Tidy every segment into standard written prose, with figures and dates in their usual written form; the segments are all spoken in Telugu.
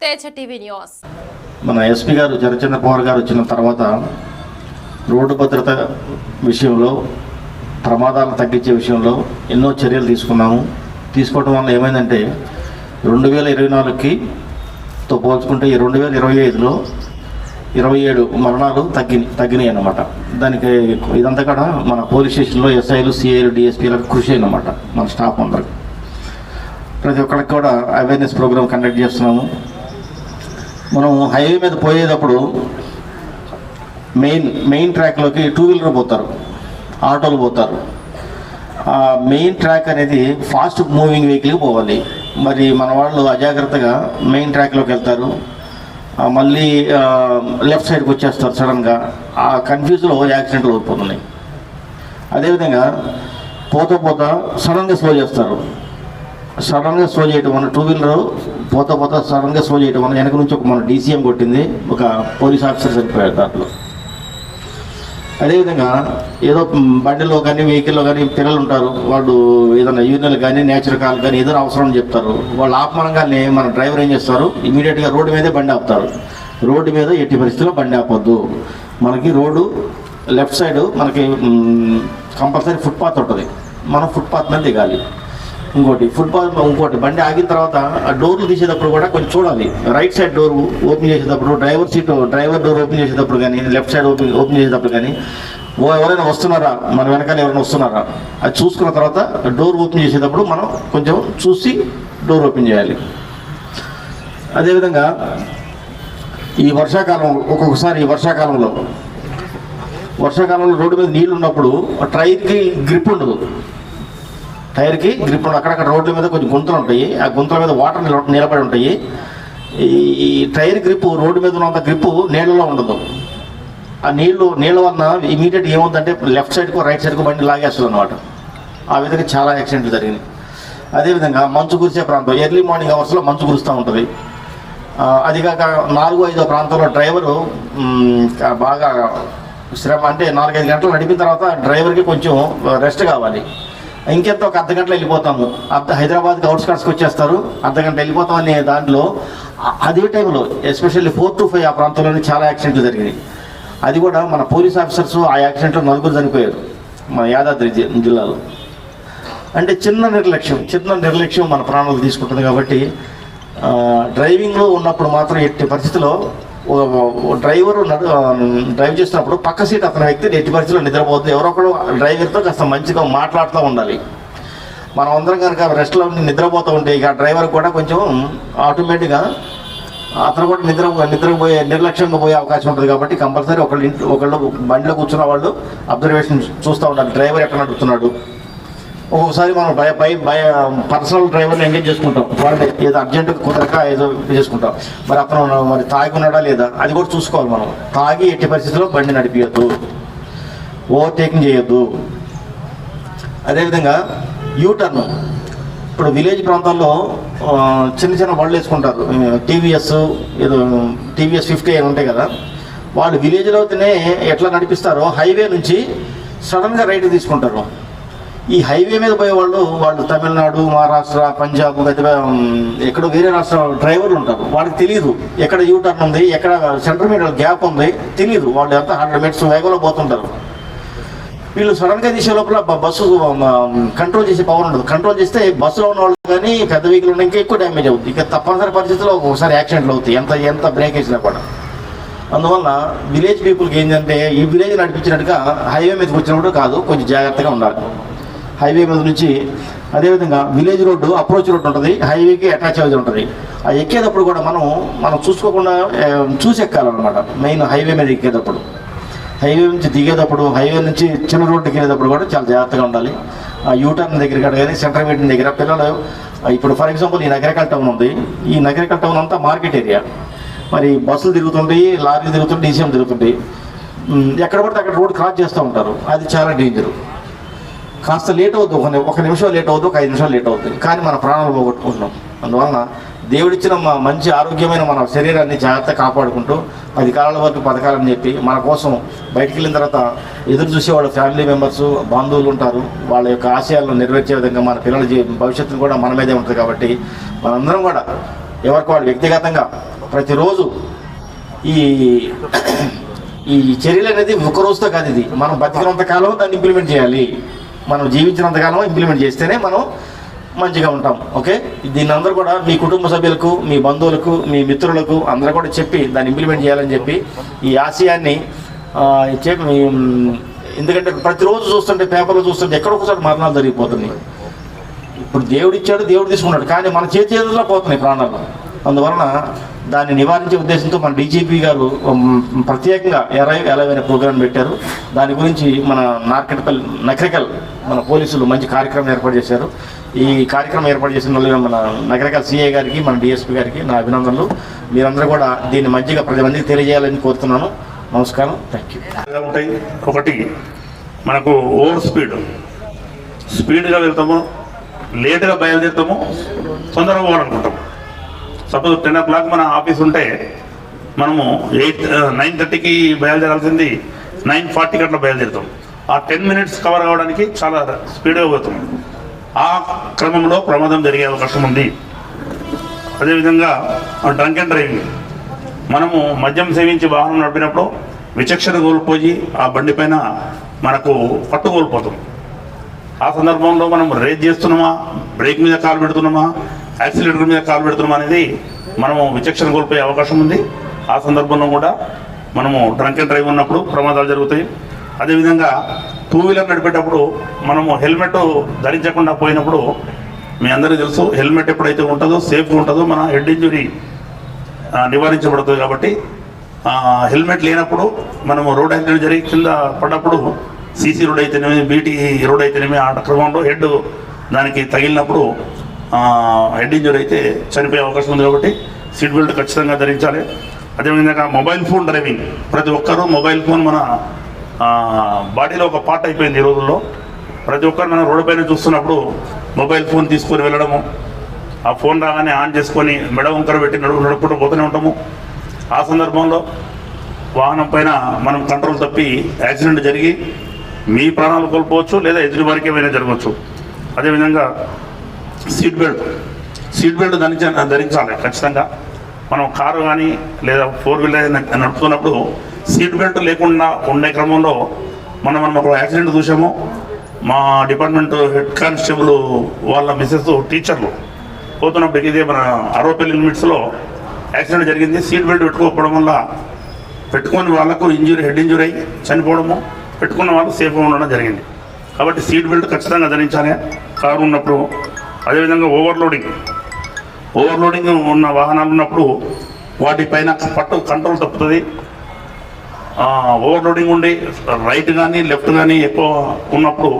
Teja TV news. మన ఎస్పీ గారు చరచంద్ర పవార్ గారు వచ్చిన తర్వాత రోడ్డు భద్రత విషయంలో ప్రమాదాలను తగ్గించే విషయంలో ఎన్నో చర్యలు తీసుకోవడం వల్ల ఏమైందంటే 2024కి తో పోల్చుకుంటే 2025లో 27 మరణాలు తగ్గినాయి అన్నమాట. దానికి ఇదంతా కూడా మన పోలీస్ స్టేషన్లో ఎస్ఐలు, సిఐలు, డిఎస్పీలకు కృషి అన్నమాట. మన స్టాఫ్ అందరికి ప్రతి ఒక్కరికి కూడా అవేర్నెస్ ప్రోగ్రామ్ కండక్ట్ చేస్తున్నాము. మనం హైవే మీద పోయేటప్పుడు మెయిన్ ట్రాక్లోకి 2 వీలర్ పోతారు, ఆటోలు పోతారు. మెయిన్ ట్రాక్ అనేది ఫాస్ట్ మూవింగ్ వెహికల్కి పోవాలి. మరి మన వాళ్ళు అజాగ్రత్తగా మెయిన్ ట్రాక్లోకి వెళ్తారు, మళ్ళీ లెఫ్ట్ సైడ్కి వచ్చేస్తారు సడన్గా. ఆ కన్ఫ్యూజ్లో యాక్సిడెంట్లు అయిపోతున్నాయి. అదేవిధంగా పోతా సడన్గా స్లో చేస్తారు. సడన్గా స్లో చేయటం వల్ల 2 వీలర్ పోతా సడన్గా స్లో చేయటం వల్ల వెనక నుంచి మన డీసీఎం కొట్టింది, ఒక పోలీస్ ఆఫీసర్ చనిపోయారు దాంట్లో. అదేవిధంగా ఏదో బండిలో కానీ వెహికల్లో కానీ పిల్లలు ఉంటారు, వాళ్ళు ఏదైనా యూరినల్ కానీ నేచురల్ కాల్ కానీ ఏదైనా అవసరం అని చెప్తారు. వాళ్ళు ఆపమనగానే మన డ్రైవర్ ఏం చేస్తారు, ఇమీడియట్గా రోడ్డు మీదే బండి ఆపుతారు. రోడ్డు మీద ఎట్టి పరిస్థితుల్లో బండి ఆపొద్దు. మనకి రోడ్డు లెఫ్ట్ సైడ్ మనకి కంపల్సరీ ఫుట్పాత్ ఉంటుంది, మనం ఫుట్పాత్ మీద దిగాలి. ఇంకోటి బండి ఆగిన తర్వాత ఆ డోర్లు తీసేటప్పుడు కూడా కొంచెం చూడాలి. రైట్ సైడ్ డోర్ ఓపెన్ చేసేటప్పుడు, డ్రైవర్ డోర్ ఓపెన్ చేసేటప్పుడు కానీ, లెఫ్ట్ సైడ్ ఓపెన్ చేసేటప్పుడు కానీ ఎవరైనా వస్తున్నారా, మన వెనకాల ఎవరైనా వస్తున్నారా అది చూసుకున్న తర్వాత డోర్ ఓపెన్ చేసేటప్పుడు మనం కొంచెం చూసి డోర్ ఓపెన్ చేయాలి. అదేవిధంగా ఈ ఒక్కొక్కసారి వర్షాకాలంలో రోడ్డు మీద నీళ్ళు ఉన్నప్పుడు టైర్కి గ్రిప్ ఉండదు. అక్కడక్కడ రోడ్ల మీద కొంచెం గుంతలు ఉంటాయి. ఆ గుంతల మీద వాటర్ నిలబడి ఉంటాయి. ఈ టైర్ గ్రిప్ రోడ్డు మీద ఉన్నంత గ్రిప్ నీళ్ళలో ఉండదు. ఆ నీళ్ళ వలన ఇమీడియట్ ఏముందంటే లెఫ్ట్ సైడ్కు రైట్ సైడ్కు బండి లాగేస్తుంది అనమాట. ఆ విధంగా చాలా యాక్సిడెంట్లు జరిగినాయి. అదేవిధంగా మంచు కురిసే ప్రాంతం, ఎర్లీ మార్నింగ్ అవర్స్లో మంచు కురుస్తూ ఉంటుంది. అది కాక 4-5 ప్రాంతంలో డ్రైవరు బాగా శ్రమ, అంటే 4-5 గంటలు నడిపిన తర్వాత డ్రైవర్కి కొంచెం రెస్ట్ కావాలి. ఇంకెంత ఒక అర్ధగంటలో వెళ్ళిపోతాము, హైదరాబాద్కి అవుట్స్కట్స్కి వచ్చేస్తారు, అర్ధగంట వెళ్ళిపోతాం అనే దాంట్లో అదే టైంలో ఎస్పెషల్లీ 4 to 5 ఆ ప్రాంతంలోనే చాలా యాక్సిడెంట్లు జరిగినాయి. అది కూడా మన పోలీస్ ఆఫీసర్స్ ఆ యాక్సిడెంట్లో 4 చనిపోయారు మన యాదాద్రి జిల్లాలో. అంటే చిన్న నిర్లక్ష్యం మన ప్రాణాలు తీసుకుంటుంది. కాబట్టి డ్రైవింగ్లో ఉన్నప్పుడు మాత్రం ఎట్టి పరిస్థితిలో డ్రైవర్ డ్రైవ్ చేస్తున్నప్పుడు పక్క సీట్ అతని వ్యక్తి ఎట్టి పరిస్థితుల్లో నిద్రపోతుంది. ఎవరొకరు డ్రైవర్తో కాస్త మంచిగా మాట్లాడుతూ ఉండాలి. మనం అందరం కనుక రెస్ట్లో నిద్రపోతూ ఉంటే ఇక డ్రైవర్ కూడా కొంచెం ఆటోమేటిక్గా అతను కూడా నిద్రపోయే నిర్లక్ష్యంగా పోయే అవకాశం ఉంటుంది. కాబట్టి కంపల్సరీ ఒకళ్ళు బండిలో కూర్చున్న వాళ్ళు అబ్జర్వేషన్ చూస్తూ ఉండాలి, డ్రైవర్ ఎట్లా నడుపుతున్నాడు. ఒక్కొక్కసారి మనం పర్సనల్ డ్రైవర్ని ఎంగేజ్ చేసుకుంటాం, వాళ్ళు ఏదో అర్జెంటుగా కుదరక ఏదో చేసుకుంటాం. మరి అతను తాగి ఉన్నాడా లేదా అది కూడా చూసుకోవాలి. మనం తాగి ఎట్టి పరిస్థితుల్లో బండి నడిపియద్దు, ఓవర్టేకింగ్ చేయొద్దు. అదేవిధంగా యూటర్న్, ఇప్పుడు విలేజ్ ప్రాంతాల్లో చిన్న బళ్ళు వేసుకుంటారు, టీవీఎస్ 50 అని ఉంటాయి కదా. వాళ్ళు విలేజ్లోనే ఎట్లా నడిపిస్తారో హైవే నుంచి సడన్గా రైట్ తీసుకుంటారు. ఈ హైవే మీద పోయే వాళ్ళు తమిళనాడు, మహారాష్ట్ర, పంజాబ్, ఎక్కడో వేరే రాష్ట్ర డ్రైవర్లు ఉంటారు. వాళ్ళకి తెలియదు ఎక్కడ యూటర్న్ ఉంది, ఎక్కడ సెంటర్ మీద గ్యాప్ ఉంది తెలియదు. వాళ్ళు ఎంత 100 meters వేగంలో పోతుంటారు. వీళ్ళు సడన్గా తీసే లోపల బస్సు కంట్రోల్ చేసే పవర్ ఉండదు. కంట్రోల్ చేస్తే బస్సులో ఉన్న వాళ్ళు కానీ పెద్ద వెహికల్ ఉన్న ఇంకా ఎక్కువ డ్యామేజ్ అవుతుంది. ఇక తప్పనిసరి పరిస్థితుల్లో ఒకసారి యాక్సిడెంట్లు అవుతాయి, ఎంత బ్రేక్ వేసినా కూడా. అందువల్ల విలేజ్ పీపుల్కి ఏంటంటే ఈ విలేజ్ నడిపించినట్టుగా హైవే మీదకి వచ్చినప్పుడు కాదు, కొంచెం జాగ్రత్తగా ఉండాలి. హైవే మీద నుంచి అదేవిధంగా విలేజ్ రోడ్డు అప్రోచ్ రోడ్డు ఉంటుంది, హైవేకి అటాచ్ అయ్యేది ఉంటుంది. అది ఎక్కేటప్పుడు కూడా మనం చూసుకోకుండా చూసి ఎక్కాలన్నమాట. మెయిన్ హైవే మీద ఎక్కేటప్పుడు, హైవే నుంచి దిగేటప్పుడు, హైవే నుంచి చిన్న రోడ్డుకి వెళ్ళేటప్పుడు కూడా చాలా జాగ్రత్తగా ఉండాలి. ఆ యూటర్న్ దగ్గర కానీ సెంటర్ మీటింగ్ దగ్గర పిల్లలు, ఇప్పుడు ఫర్ ఎగ్జాంపుల్ ఈ నగరికల్ టౌన్ ఉంది. ఈ నగరికల్ టౌన్ అంతా మార్కెట్ ఏరియా. మరి బస్సులు తిరుగుతుంటాయి, లారీలు తిరుగుతుంటాయి, డీసీఎం తిరుగుతుంటాయి. ఎక్కడ పడితే అక్కడ రోడ్ క్రాస్ చేస్తూ ఉంటారు. అది చాలా డేంజరు. కాస్త లేట్ అవుతుంది, 1 నిమిషం లేట్ అవుతుంది, 5 నిమిషాలు లేట్ అవుతుంది, కానీ మన ప్రాణాలు పోగొట్టుకుంటున్నాం. అందువలన దేవుడిచ్చిన మంచి ఆరోగ్యమైన మన శరీరాన్ని జాగ్రత్తగా కాపాడుకుంటూ 10 కాలాల వరకు పథకాలని చెప్పి మన కోసం బయటికి వెళ్ళిన తర్వాత ఎదురు చూసేవాళ్ళు ఫ్యామిలీ మెంబర్స్, బంధువులు ఉంటారు. వాళ్ళ యొక్క ఆశయాలను నెరవేర్చే విధంగా మన పిల్లల భవిష్యత్తును కూడా మన మీదే ఉంటుంది. కాబట్టి మనందరం కూడా ఎవరికి వాళ్ళు వ్యక్తిగతంగా ప్రతిరోజు ఈ ఈ చర్యలు అనేది ఒక రోజుతో కాదు, ఇది మనం బతికినంత కాలం దాన్ని ఇంప్లిమెంట్ చేయాలి. మనం జీవించినంత కాలం ఇంప్లిమెంట్ చేస్తేనే మనం మంచిగా ఉంటాం. ఓకే, దీన్ని అందరూ కూడా మీ కుటుంబ సభ్యులకు, మీ బంధువులకు, మీ మిత్రులకు అందరూ కూడా చెప్పి దాన్ని ఇంప్లిమెంట్ చేయాలని చెప్పి ఈ ఆశయాన్ని ఎందుకంటే ప్రతిరోజు చూస్తుంటే, పేపర్లో చూస్తుంటే ఎక్కడొకసారి మరణాలు జరిగిపోతున్నాయి. ఇప్పుడు దేవుడు ఇచ్చాడు, దేవుడు తీసుకున్నాడు, కానీ మన చేతుల్లో పోతున్నాయి ప్రాణాలు. అందువలన దాన్ని నివారించే ఉద్దేశంతో మన డీజీపీ గారు ప్రత్యేకంగా ఎలవైన ప్రోగ్రాం పెట్టారు. దాని గురించి మన నకరికల్ మన పోలీసులు మంచి కార్యక్రమం ఏర్పాటు చేశారు. ఈ కార్యక్రమం ఏర్పాటు చేసిన వాళ్ళు మన నకరికల్ సిఐ గారికి, మన డిఎస్పీ గారికి నా అభినందనలు. మీరందరూ కూడా దీన్ని మంచిగా 10 మందికి తెలియజేయాలని కోరుతున్నాను. నమస్కారం, థ్యాంక్ యూ. ఉంటాయి. ఒకటి, మనకు ఓవర్ స్పీడ్గా వెళ్తాము, లేటుగా బయలుదేరుతాము, తొందరగా పోవాలనుకుంటాము. సపోజ్ 10 o'clock మన ఆఫీస్ ఉంటే మనము 9:30కి బయలుదేరాల్సింది 9:40కి అట్లా బయలుదేరుతాం. ఆ 10 minutes కవర్ కావడానికి చాలా స్పీడ్గా పోతాం. ఆ క్రమంలో ప్రమాదం జరిగే అవకాశం ఉంది. అదేవిధంగా డ్రంక్ అండ్ డ్రైవింగ్, మనము మద్యం సేవించి వాహనం నడిపినప్పుడు విచక్షణ కోల్పోయి ఆ బండి పైన మనకు పట్టు కోల్పోతాం. ఆ సందర్భంలో మనం రేస్ చేస్తున్నామా, బ్రేక్ మీద కాలు పెడుతున్నామా, యాక్సిలేటర్ మీద కాలు పెడుతున్నామా అనేది మనము విచక్షణ కోల్పోయే అవకాశం ఉంది. ఆ సందర్భంలో కూడా మనము డ్రంక్ అండ్ డ్రైవ్ ఉన్నప్పుడు ప్రమాదాలు జరుగుతాయి. అదేవిధంగా 2-wheeler నడిపేటప్పుడు మనము హెల్మెట్ ధరించకుండా పోయినప్పుడు, మీ అందరికీ తెలుసు, హెల్మెట్ ఎప్పుడైతే ఉంటుందో, సేఫ్గా ఉంటుందో మన హెడ్ ఇంజురీ నివారించబడుతుంది. కాబట్టి హెల్మెట్ లేనప్పుడు మనము రోడ్ యాక్సిడెంట్ జరిగి కింద పడ్డప్పుడు, సీసీ రోడ్ అయితేనేమి, బీటీ రోడ్ అయితేనేమి, ఆ క్రమంలో హెడ్ దానికి తగిలినప్పుడు హెడ్ ఇంజురీ అయితే చనిపోయే అవకాశం ఉంది. కాబట్టి సీట్ బెల్ట్ ఖచ్చితంగా ధరించాలి. అదేవిధంగా మొబైల్ ఫోన్ డ్రైవింగ్, ప్రతి ఒక్కరూ మొబైల్ ఫోన్ మన బాడీలో ఒక పార్ట్ అయిపోయింది ఈ రోజుల్లో. ప్రతి ఒక్కరు మనం రోడ్డు పైన చూస్తున్నప్పుడు మొబైల్ ఫోన్ తీసుకొని వెళ్ళడము, ఆ ఫోన్ రాగానే ఆన్ చేసుకొని మెడ వంకర పెట్టి నడుపుకుంటూ పోతూనే ఉంటాము. ఆ సందర్భంలో వాహనం పైన మనం కంట్రోల్ తప్పి యాక్సిడెంట్ జరిగి మీ ప్రాణాలు కోల్పోవచ్చు, లేదా ఎదుటి వారికి ఏమైనా జరగవచ్చు. అదేవిధంగా సీట్ బెల్ట్ ధరించాలి ఖచ్చితంగా. మనం కారు కానీ లేదా 4-wheeler నడుపుతున్నప్పుడు సీట్ బెల్ట్ లేకుండా ఉండే క్రమంలో మనం ఒక యాక్సిడెంట్ చూసాము. మా డిపార్ట్మెంట్ హెడ్ కానిస్టేబుల్ వాళ్ళ మిస్సెస్ టీచర్లు పోతున్నప్పుడు ఇదే మన అరవపల్లి లిమిట్స్లో యాక్సిడెంట్ జరిగింది. సీట్ బెల్ట్ పెట్టుకోకపోవడం వల్ల పెట్టుకుని వాళ్ళకు హెడ్ ఇంజురీ అయ్యి చనిపోవడము, పెట్టుకున్న వాళ్ళు సేఫ్గా ఉండడం జరిగింది. కాబట్టి సీట్ బెల్ట్ ఖచ్చితంగా ధరించాలి కారు ఉన్నప్పుడు. అదేవిధంగా ఓవర్లోడింగ్ ఉన్న వాహనాలు ఉన్నప్పుడు వాటిపైన పట్టు కంట్రోల్ తప్పుతుంది. ఓవర్లోడింగ్ ఉండి రైట్ కానీ లెఫ్ట్ కానీ ఎక్కువ ఉన్నప్పుడు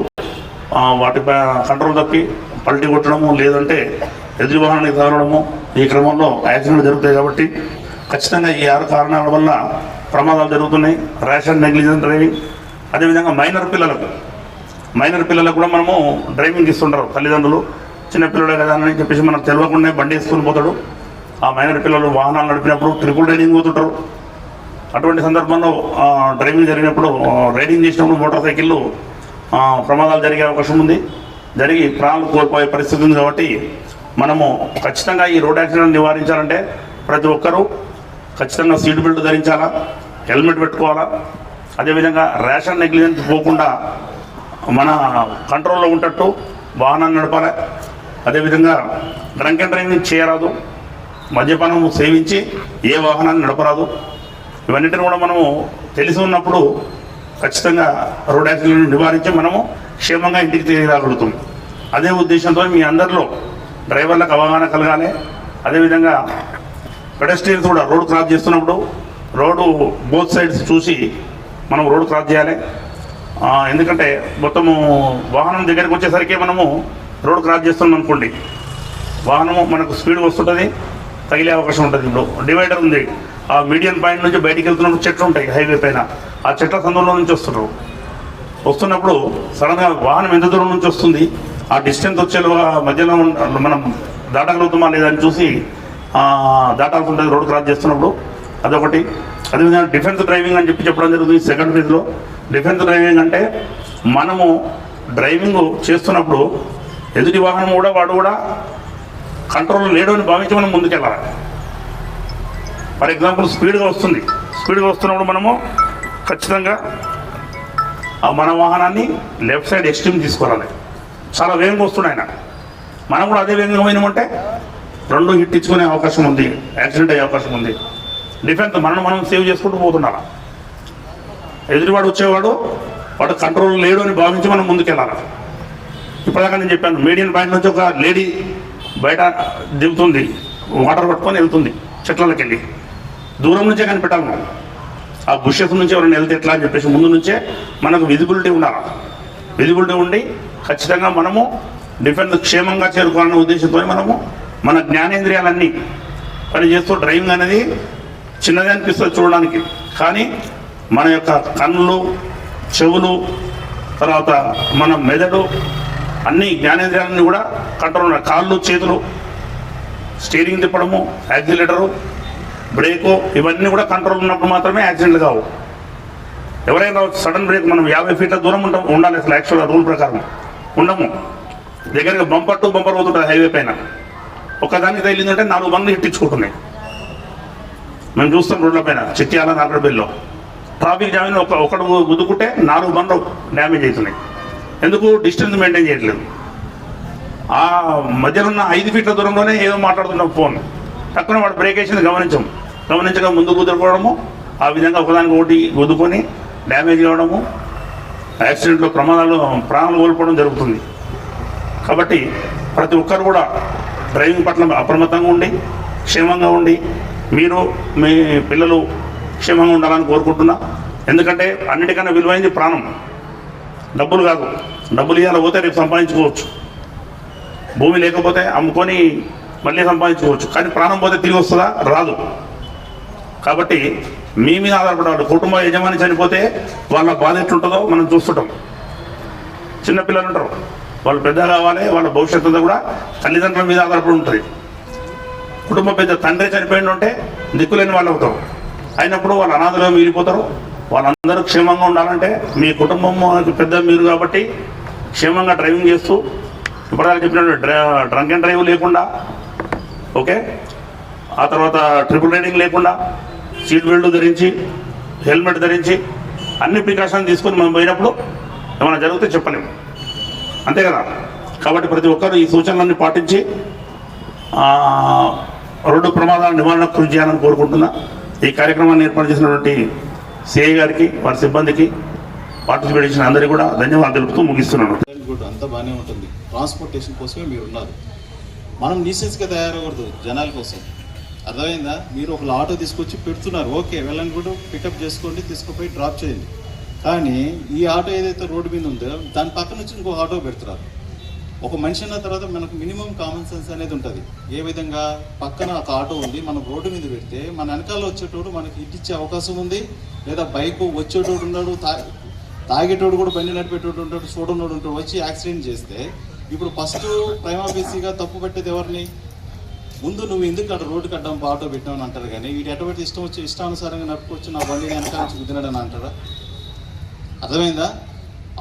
వాటిపై కంట్రోల్ తప్పి పల్టీ కొట్టడము, లేదంటే ఎదురు వాహనానికి తగలడము, ఈ క్రమంలో యాక్సిడెంట్ జరుగుతాయి. కాబట్టి ఖచ్చితంగా ఈ 6 కారణాల వల్ల ప్రమాదాలు జరుగుతున్నాయి. Rash and negligent driving. అదేవిధంగా మైనర్ పిల్లలకు కూడా మనము డ్రైవింగ్ ఇస్తుంటారు తల్లిదండ్రులు. చిన్నపిల్లలే కదా అని చెప్పేసి మనకు తెలియకుండా బండి వేసుకొని పోతాడు. ఆ మైనర్ పిల్లలు వాహనాలు నడిపినప్పుడు ట్రిపుల్ రైడింగ్ పోతుంటారు. అటువంటి సందర్భంలో డ్రైవింగ్ జరిగినప్పుడు, రైడింగ్ చేసినప్పుడు మోటార్ సైకిళ్ళు ప్రమాదాలు జరిగే అవకాశం ఉంది. జరిగి ప్రాణాలు కోల్పోయే పరిస్థితి ఉంది. కాబట్టి మనము ఖచ్చితంగా ఈ రోడ్ యాక్సిడెంట్ నివారించాలంటే ప్రతి ఒక్కరూ ఖచ్చితంగా సీట్ బెల్ట్ ధరించాలా, హెల్మెట్ పెట్టుకోవాలా. అదేవిధంగా ర్యాష్ అండ్ నెగ్లిజెన్స్ పోకుండా మన కంట్రోల్లో ఉంటట్టు వాహనాన్ని నడపాలి. అదేవిధంగా డ్రంక్ అండ్ డ్రైవింగ్ చేయరాదు, మద్యపానం సేవించి ఏ వాహనాన్ని నడపరాదు. ఇవన్నిటిని కూడా మనము తెలిసి ఉన్నప్పుడు ఖచ్చితంగా రోడ్ యాక్సిడెంట్ నివారించి మనము క్షేమంగా ఇంటికి తిరిగి రాగలుగుతాం. అదే ఉద్దేశంతో మీ అందరిలో డ్రైవర్లకు అవగాహన కలగాలి. అదేవిధంగా పెడస్ట్రియన్స్ కూడా రోడ్ క్రాస్ చేస్తున్నప్పుడు రోడ్డు బోత్ సైడ్స్ చూసి మనం రోడ్ క్రాస్ చేయాలి. ఎందుకంటే మొత్తము వాహనం దగ్గరికి వచ్చేసరికి మనము రోడ్ క్రాస్ చేస్తున్నాం అనుకోండి, వాహనము మనకు స్పీడ్ వస్తుంటుంది, తగిలే అవకాశం ఉంటుంది. ఇప్పుడు డివైడర్ ఉంది, ఆ మీడియం పాయింట్ నుంచి బయటికి వెళ్తున్నప్పుడు చెట్లు ఉంటాయి హైవే పైన, ఆ చెట్ల సందులో నుంచి వస్తున్నప్పుడు సడన్గా వాహనం ఎంత దూరం నుంచి వస్తుంది, ఆ డిస్టెన్స్ వచ్చేలోగా మధ్యలో మనం దాటగలుగుతామా లేదని చూసి దాటాల్సి ఉంటుంది రోడ్ క్రాస్ చేస్తున్నప్పుడు. అదొకటి. అదేవిధంగా డిఫెన్స్ డ్రైవింగ్ అని చెప్పడం జరుగుతుంది సెకండ్ ఫేజ్లో. డిఫెన్స్ డ్రైవింగ్ అంటే మనము డ్రైవింగ్ చేస్తున్నప్పుడు ఎదుటి వాహనం కూడా వాడు కూడా కంట్రోల్ లేడు అని భావించి మనం ముందుకెళ్ళాలి. ఫర్ ఎగ్జాంపుల్ స్పీడ్గా వస్తున్నప్పుడు మనము ఖచ్చితంగా మన వాహనాన్ని లెఫ్ట్ సైడ్ ఎక్స్ట్రీమ్ తీసుకోవాలి. చాలా వేగంగా వస్తున్నాయి ఆయన, మనం కూడా అదే వేగంగా పోయినామంటే రెండు హిట్ ఇచ్చుకునే అవకాశం ఉంది, యాక్సిడెంట్ అయ్యే అవకాశం ఉంది. డిఫెన్స్ మనం సేవ్ చేసుకుంటూ పోతున్నాం. ఎదురువాడు వచ్చేవాడు వాడు కంట్రోల్ లేడు అని భావించి మనం ముందుకెళ్ళాలి. ఇప్పటిదాకా నేను చెప్పాను, మీడియన్ పాయింట్ నుంచి ఒక లేడీ బయట దిగుతుంది, వాటర్ పట్టుకొని వెళ్తుంది చెట్లకి వెళ్ళి. దూరం నుంచే కనిపెట్టాలి మనం, ఆ బుషెస్ నుంచి ఎవరైనా వెళ్తే ఎట్లా అని చెప్పేసి ముందు నుంచే మనకు విజిబిలిటీ ఉండాలి. విజిబిలిటీ ఉండి ఖచ్చితంగా మనము డిఫెన్స్ క్షేమంగా చేరుకోవాలనే ఉద్దేశంతో మనము మన జ్ఞానేంద్రియాలన్నీ పనిచేస్తూ డ్రైవింగ్ అనేది చిన్నదే అనిపిస్తుంది చూడడానికి, కానీ మన యొక్క కన్నులు, చెవులు, తర్వాత మన మెదడు, అన్ని జ్ఞానేంద్రియాలన్నీ కూడా కంట్రోల్ ఉన్నాయి. కాళ్ళు, చేతులు, స్టీరింగ్ తిప్పడము, యాక్సిలేటరు, బ్రేకు, ఇవన్నీ కూడా కంట్రోల్ ఉన్నప్పుడు మాత్రమే యాక్సిడెంట్లు కావు. ఎవరైనా సడన్ బ్రేక్ మనం 50 ఫీట్ల దూరం ఉండాలి అసలు యాక్చువల్గా రూల్ ప్రకారం ఉండము. దగ్గరగా బంపర్ టు బంపర్ పోతుంటుంది హైవే పైన, ఒకదానికి తగిలిందంటే 4 బండ్లు హిట్టించుకుంటున్నాయి. మేము చూస్తాం రోడ్ల పైన, చిట్యాల, నాగరబెల్లో ట్రాఫిక్ జామ్ ఒకటి గుద్దుకుంటే 4 బండ్లు డ్యామేజ్ అవుతున్నాయి. ఎందుకు? డిస్టెన్స్ మెయింటైన్ చేయట్లేదు. ఆ మధ్యలో ఉన్న 5 ఫీట్ల దూరంలోనే ఏదో మాట్లాడుతున్నాం ఫోన్, తక్కువ వాడు బ్రేక్ వేసింది గమనించగా ముందు కుదురుకోవడము, ఆ విధంగా ఒకదానికి ఒకటి గుద్దుకొని డ్యామేజ్ కావడము, యాక్సిడెంట్లో ప్రాణాలు కోల్పోవడం జరుగుతుంది. కాబట్టి ప్రతి ఒక్కరు కూడా డ్రైవింగ్ పట్ల అప్రమత్తంగా ఉండి క్షేమంగా ఉండి మీరు మీ పిల్లలు క్షేమంగా ఉండాలని కోరుకుంటున్నా. ఎందుకంటే అన్నిటికన్నా విలువైంది ప్రాణం, డబ్బులు కాదు. డబ్బులు ఇవ్వాలి పోతే రేపు సంపాదించుకోవచ్చు, భూమి లేకపోతే అమ్ముకొని మళ్ళీ సంపాదించుకోవచ్చు, కానీ ప్రాణం పోతే తిరిగి వస్తుందా? రాదు. కాబట్టి మీ మీద ఆధారపడాలి. కుటుంబ యజమాని చనిపోతే వాళ్ళ బాధ ఎట్లుంటుందో మనం చూస్తుంటాం. చిన్నపిల్లలు ఉంటారు, వాళ్ళు పెద్ద కావాలి, వాళ్ళ భవిష్యత్తు అంతా కూడా తల్లిదండ్రుల మీద ఆధారపడి ఉంటుంది. కుటుంబ పెద్ద తండ్రి చనిపోయింది ఉంటే దిక్కులేని వాళ్ళు అవుతారు. అయినప్పుడు వాళ్ళు అనాథలుగా మిగిలిపోతారు. వాళ్ళందరూ క్షేమంగా ఉండాలంటే మీ కుటుంబం పెద్ద మీరు కాబట్టి క్షేమంగా డ్రైవింగ్ చేస్తూ ఇప్పటిదాకా చెప్పినట్టు డ్రంక్ అండ్ డ్రైవ్ లేకుండా, ఓకే, ఆ తర్వాత ట్రిపుల్ రైడింగ్ లేకుండా, సీట్ బెల్ట్ ధరించి, హెల్మెట్ ధరించి, అన్ని ప్రికాషన్ తీసుకొని మనం పోయినప్పుడు ఏమైనా జరిగితే చెప్పలేము, అంతే కదా. కాబట్టి ప్రతి ఒక్కరు ఈ సూచనలన్నీ పాటించి రోడ్డు ప్రమాదాల నివారణకు కృషి చేయాలని కోరుకుంటున్నా. ఈ కార్యక్రమాన్ని ఏర్పాటు చేసినటువంటి సిఐ గారికి, వారి సిబ్బందికి, పార్టిసిపేట్ చేసిన అందరికీ కూడా ధన్యవాదాలు తెలుపుతూ ముగిస్తున్నాను. అంతా బాగానే ఉంటుంది, ట్రాన్స్పోర్టేషన్ కోసమే మీరు ఉన్నారు. మనం న్యూసెన్స్గా తయారవకూడదు జనాల కోసం, అర్థమైందా? మీరు ఒక ఆటో తీసుకొచ్చి పెడుతున్నారు, ఓకే, వెళ్ళని కూడా పికప్ చేసుకోండి, తీసుకుపోయి డ్రాప్ చేయండి. కానీ ఈ ఆటో ఏదైతే రోడ్డు మీద ఉందో దాని పక్క నుంచి ఇంకో ఆటో పెడుతున్నారు. ఒక మనిషి అన్న తర్వాత మనకు మినిమం కామన్ సెన్స్ అనేది ఉంటుంది. ఏ విధంగా పక్కన ఒక ఆటో ఉంది, మనం రోడ్డు మీద పెడితే మన వెనకాల వచ్చేటోడు మనకి ఇట్టిచ్చే అవకాశం ఉంది, లేదా బైక్ వచ్చేటోడు ఉన్నాడు, తాగేటోడు కూడా బండి నడిపేటోడు ఉంటాడు, చూడనోడు ఉంటాడు, వచ్చి యాక్సిడెంట్ చేస్తే ఇప్పుడు ఫస్ట్ ప్రైమా బేసిక్గా తప్పు పెట్టేది ఎవరిని? ముందు నువ్వు ఎందుకు అక్కడ రోడ్డుకి అడ్డం ఆటో పెట్టామని అంటారు. కానీ వీటి ఎటువంటి ఇష్టం వచ్చి ఇష్టానుసారంగా నడుపుకొచ్చి నా బండి వెనక నుంచి గుద్దినాడని అంటారా? అర్థమైందా?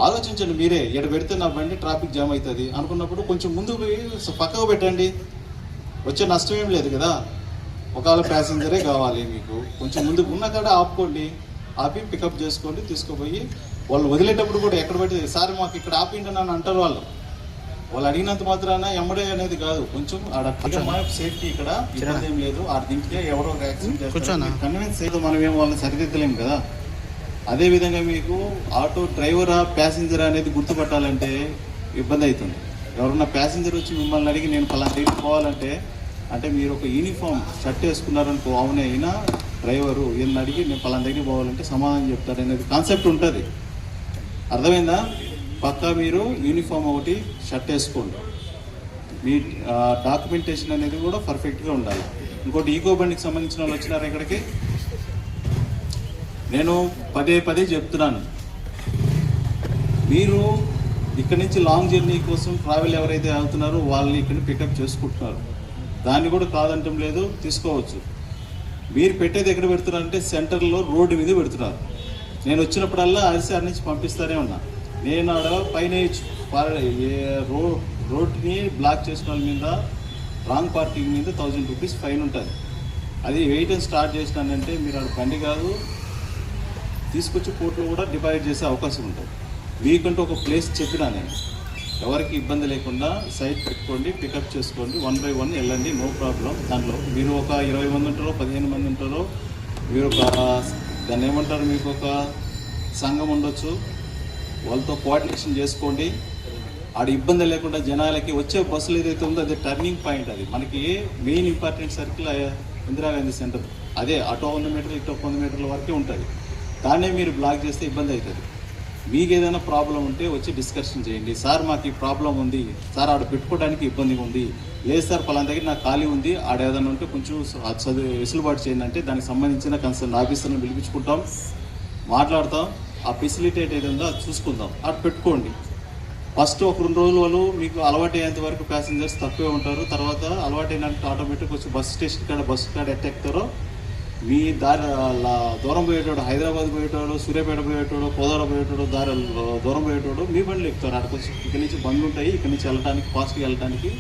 ఆలోచించండి మీరే. ఇక్కడ పెడితే నా బండి ట్రాఫిక్ జామ్ అవుతుంది అనుకున్నప్పుడు కొంచెం ముందు పోయి పక్కకు పెట్టండి, వచ్చే నష్టం ఏం లేదు కదా. ఒకవేళ ప్యాసింజరే కావాలి మీకు, కొంచెం ముందుకు ఉన్న కాడ ఆపుకోండి, ఆపి పికప్ చేసుకోండి, తీసుకుపోయి వాళ్ళు వదిలేటప్పుడు కూడా ఎక్కడ పెట్టి సార్ మాకు ఇక్కడ ఆపిండి అని అంటారు. వాళ్ళు అడిగినంత మాత్రాన ఎమ్మడే అనేది కాదు, కొంచెం ఆడ సేఫ్టీ ఇక్కడ ఇబ్బంది ఏం లేదు. ఆడ దింపితే ఎవరో యాక్సిడెంట్ చేస్తారు, కన్వీన్స్ అయితే మనం ఏం వాళ్ళని సరిదిద్దలేము కదా. అదేవిధంగా మీకు ఆటో డ్రైవరా ప్యాసింజరా అనేది గుర్తుపట్టాలంటే ఇబ్బంది అవుతుంది. ఎవరన్నా ప్యాసింజర్ వచ్చి మిమ్మల్ని అడిగి నేను పలానా దగ్గరికి పోవాలంటే, అంటే మీరు ఒక యూనిఫామ్ షర్ట్ వేసుకున్నారనుకో, అవునే అయినా డ్రైవరు ఈయన అడిగి నేను పలానా దగ్గరికి పోవాలంటే సమాధానం చెప్తాడు అనేది కాన్సెప్ట్ ఉంటుంది. అర్థమైందా? పక్కా మీరు యూనిఫామ్ ఒకటి షర్ట్ వేసుకోండి, మీ డాక్యుమెంటేషన్ అనేది కూడా పర్ఫెక్ట్గా ఉండాలి. ఇంకోటి ఈకో బండికి సంబంధించిన వాళ్ళు వచ్చినారు ఇక్కడికి, నేను పదే చెప్తున్నాను, మీరు ఇక్కడ నుంచి లాంగ్ జర్నీ కోసం ట్రావెల్ ఎవరైతే అవుతున్నారో వాళ్ళని ఇక్కడ పికప్ చేసుకుంటున్నారు, దాన్ని కూడా కాదంటం లేదు, తీసుకోవచ్చు. మీరు పెట్టేది ఎక్కడ పెడుతున్నారంటే సెంటర్లో రోడ్డు మీద పెడుతున్నారు. నేను వచ్చినప్పుడల్లా ఆర్సీఆర్ నుంచి పంపిస్తూనే ఉన్నా. నేను ఆడ పైన రోడ్ని బ్లాక్ చేసిన వాళ్ళ మీద రాంగ్ పార్కింగ్ మీద 1000 రూపీస్ ఫైన్ ఉంటుంది. అది వేయటం స్టార్ట్ చేసినానంటే మీరు ఆడ బండి కాదు తీసుకొచ్చి కోర్టులో కూడా డిపాజిట్ చేసే అవకాశం ఉంటుంది. మీకంటూ ఒక ప్లేస్ చెప్పినా నేను, ఎవరికి ఇబ్బంది లేకుండా సైట్ పెట్టుకోండి, పికప్ చేసుకోండి, 1 by 1 వెళ్ళండి, నో ప్రాబ్లం. దాంట్లో మీరు ఒక 20 మంది ఉంటారో 15 మంది ఉంటారో, మీరు ఒక దాన్ని ఏమంటారు, మీకు ఒక సంఘం ఉండొచ్చు, వాళ్ళతో కోఆర్డినేషన్ చేసుకోండి. ఆడ ఇబ్బంది లేకుండా జనాలకి వచ్చే బస్సులు ఏదైతే ఉందో అదే టర్నింగ్ పాయింట్. అది మనకి main important circle Indira Gandhi centre, అదే అటో 100 మీటర్లు ఇటో 100 మీటర్ల వరకే ఉంటుంది. దాన్నే మీరు బ్లాక్ చేస్తే ఇబ్బంది అవుతుంది. మీకు ఏదైనా ప్రాబ్లం ఉంటే వచ్చి డిస్కషన్ చేయండి. సార్ మాకు ఈ ప్రాబ్లం ఉంది సార్, ఆడ పెట్టుకోవడానికి ఇబ్బందిగా ఉంది, లేదు సార్ పలానా దగ్గర నాకు ఖాళీ ఉంది, ఆడ ఏదైనా ఉంటే కొంచెం వెసులుబాటు చేయండి అంటే దానికి సంబంధించిన కన్సర్న్ ఆఫీసర్ని పిలిపించుకుంటాం, మాట్లాడతాం, ఆ ఫెసిలిటేట్ ఏదైందో అది చూసుకుందాం, ఆడ పెట్టుకోండి. ఫస్ట్ ఒక 2 రోజులు వాళ్ళు మీకు అలవాటు అయ్యేంత వరకు ప్యాసింజర్స్ తక్కువే ఉంటారు. తర్వాత అలవాటు అయినట్టు ఆటోమేటిక్ వచ్చి బస్ స్టేషన్ కాడ బస్సు కాడ ఎట్టెక్కుతారో, మీ దారి దూరం పోయేటోడు, హైదరాబాద్ పోయేటోడు, సూర్యాపేట పోయేటోడు, కోదాడ పోయేటోడు, దారి దూరం పోయేటోడు మీ బండ్లు ఎక్కుతారు. అక్కడికి వచ్చి ఇక్కడి నుంచి బండ్లు ఉంటాయి, ఇక్కడి నుంచి వెళ్ళడానికి ఫాస్ట్గా వెళ్ళడానికి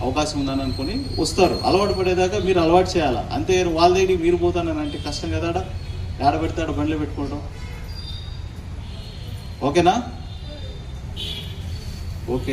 అవకాశం ఉందని అనుకుని వస్తారు. అలవాటు పడేదాకా మీరు అలవాటు చేయాలి. అంతే వాళ్ళ దగ్గరికి మీరు పోతానని అంటే కష్టం కదా, ఆడ పెడితే ఆడ బండ్లు పెట్టుకోవడం. ఓకేనా? ఓకే.